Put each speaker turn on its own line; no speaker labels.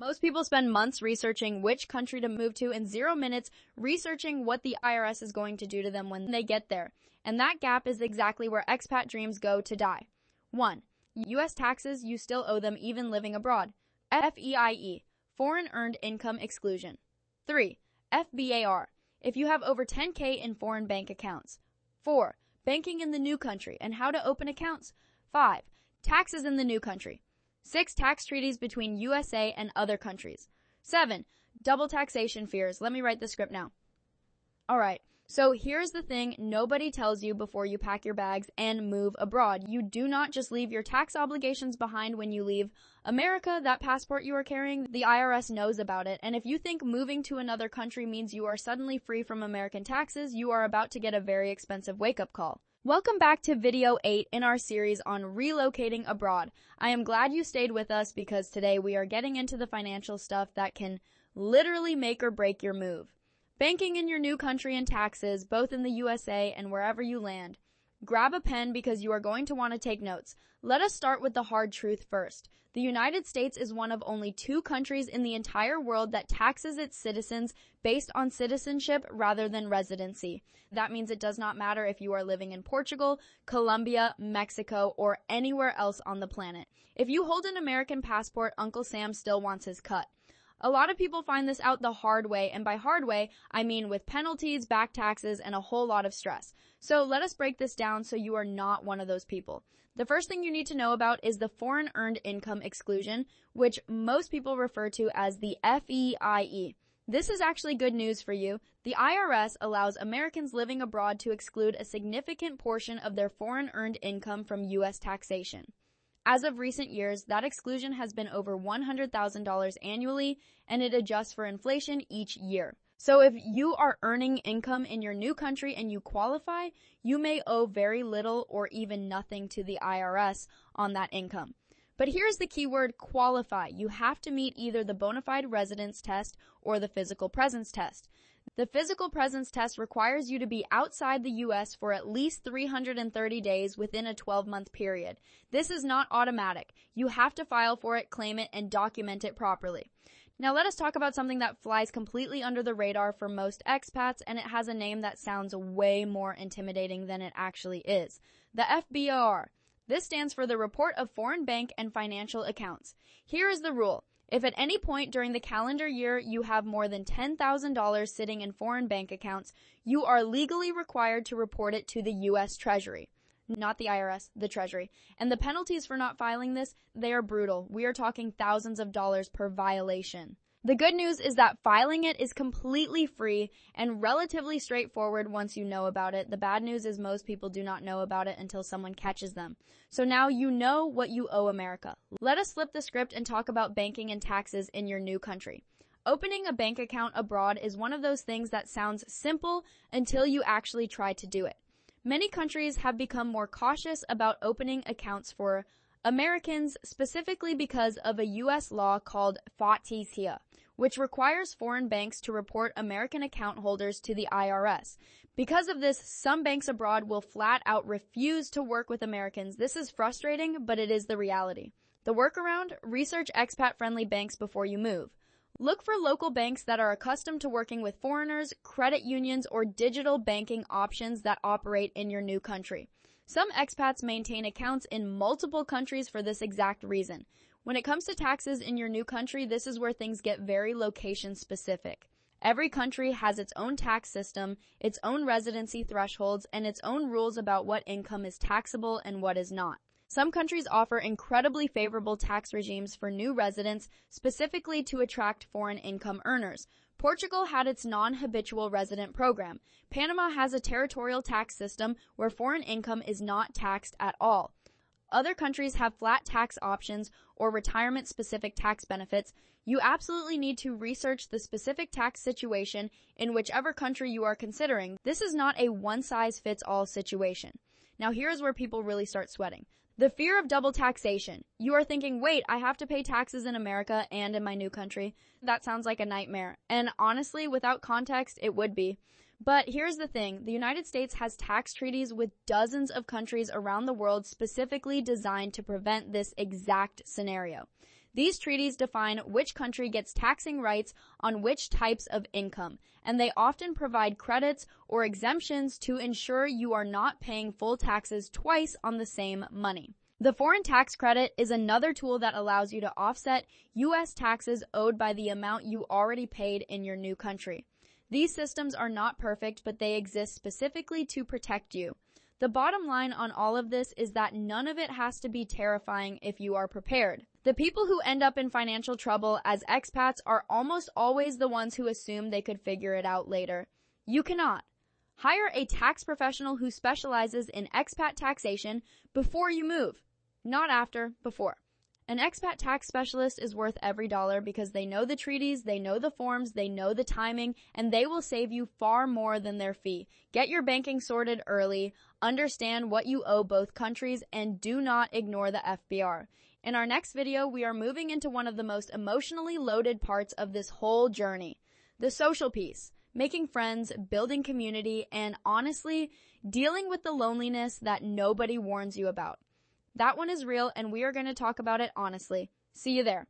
Most people spend months researching which country to move to and 0 minutes researching what the IRS is going to do to them when they get there. And that gap is exactly where expat dreams go to die. 1. U.S. taxes you still owe them even living abroad. FEIE, Foreign Earned Income Exclusion. 3. FBAR, if you have over 10K in foreign bank accounts. 4. Banking in the new country and how to open accounts. 5. Taxes in the new country. 6. Tax treaties between USA and other countries. 7. Double taxation fears. Let me write the script now. Alright, so here's the thing nobody tells you before you pack your bags and move abroad. You do not just leave your tax obligations behind when you leave America. That passport you are carrying, the IRS knows about it. And if you think moving to another country means you are suddenly free from American taxes, you are about to get a very expensive wake-up call. Welcome back to video 8 in our series on relocating abroad. I am glad you stayed with us because today we are getting into the financial stuff that can literally make or break your move. Banking in your new country and taxes, both in the USA and wherever you land. Grab a pen because you are going to want to take notes. Let us start with the hard truth first. The United States is one of only 2 countries in the entire world that taxes its citizens based on citizenship rather than residency. That means it does not matter if you are living in Portugal, Colombia, Mexico, or anywhere else on the planet. If you hold an American passport, Uncle Sam still wants his cut. A lot of people find this out the hard way, and by hard way, I mean with penalties, back taxes, and a whole lot of stress. So let us break this down so you are not one of those people. The first thing you need to know about is the Foreign Earned Income Exclusion, which most people refer to as the FEIE. This is actually good news for you. The IRS allows Americans living abroad to exclude a significant portion of their foreign earned income from U.S. taxation. As of recent years, that exclusion has been over $100,000 annually, and it adjusts for inflation each year. So if you are earning income in your new country and you qualify, you may owe very little or even nothing to the IRS on that income. But here's the key word, qualify. You have to meet either the bona fide residence test or the physical presence test. The physical presence test requires you to be outside the U.S. for at least 330 days within a 12-month period. This is not automatic. You have to file for it, claim it, and document it properly. Now let us talk about something that flies completely under the radar for most expats, and it has a name that sounds way more intimidating than it actually is. The FBAR. This stands for the Report of Foreign Bank and Financial Accounts. Here is the rule. If at any point during the calendar year you have more than $10,000 sitting in foreign bank accounts, you are legally required to report it to the U.S. Treasury. Not the IRS, the Treasury. And the penalties for not filing this, they are brutal. We are talking thousands of dollars per violation. The good news is that filing it is completely free and relatively straightforward once you know about it. The bad news is most people do not know about it until someone catches them. So now you know what you owe America. Let us flip the script and talk about banking and taxes in your new country. Opening a bank account abroad is one of those things that sounds simple until you actually try to do it. Many countries have become more cautious about opening accounts for Americans, specifically because of a U.S. law called FATCA, which requires foreign banks to report American account holders to the IRS. Because of this, some banks abroad will flat out refuse to work with Americans. This is frustrating, but it is the reality. The workaround? Research expat-friendly banks before you move. Look for local banks that are accustomed to working with foreigners, credit unions, or digital banking options that operate in your new country. Some expats maintain accounts in multiple countries for this exact reason. When it comes to taxes in your new country, this is where things get very location specific. Every country has its own tax system, its own residency thresholds, and its own rules about what income is taxable and what is not. Some countries offer incredibly favorable tax regimes for new residents, specifically to attract foreign income earners. Portugal had its non-habitual resident program. Panama has a territorial tax system where foreign income is not taxed at all. Other countries have flat tax options or retirement-specific tax benefits. You absolutely need to research the specific tax situation in whichever country you are considering. This is not a one-size-fits-all situation. Now here's where people really start sweating. The fear of double taxation. You are thinking, wait, I have to pay taxes in America and in my new country. That sounds like a nightmare. And honestly, without context, it would be. But here's the thing. The United States has tax treaties with dozens of countries around the world specifically designed to prevent this exact scenario. These treaties define which country gets taxing rights on which types of income, and they often provide credits or exemptions to ensure you are not paying full taxes twice on the same money. The foreign tax credit is another tool that allows you to offset U.S. taxes owed by the amount you already paid in your new country. These systems are not perfect, but they exist specifically to protect you. The bottom line on all of this is that none of it has to be terrifying if you are prepared. The people who end up in financial trouble as expats are almost always the ones who assume they could figure it out later. You cannot. Hire a tax professional who specializes in expat taxation before you move, not after, before. An expat tax specialist is worth every dollar because they know the treaties, they know the forms, they know the timing, and they will save you far more than their fee. Get your banking sorted early, understand what you owe both countries, and do not ignore the FBR. In our next video, we are moving into one of the most emotionally loaded parts of this whole journey, the social piece, making friends, building community, and honestly, dealing with the loneliness that nobody warns you about. That one is real, and we are going to talk about it honestly. See you there.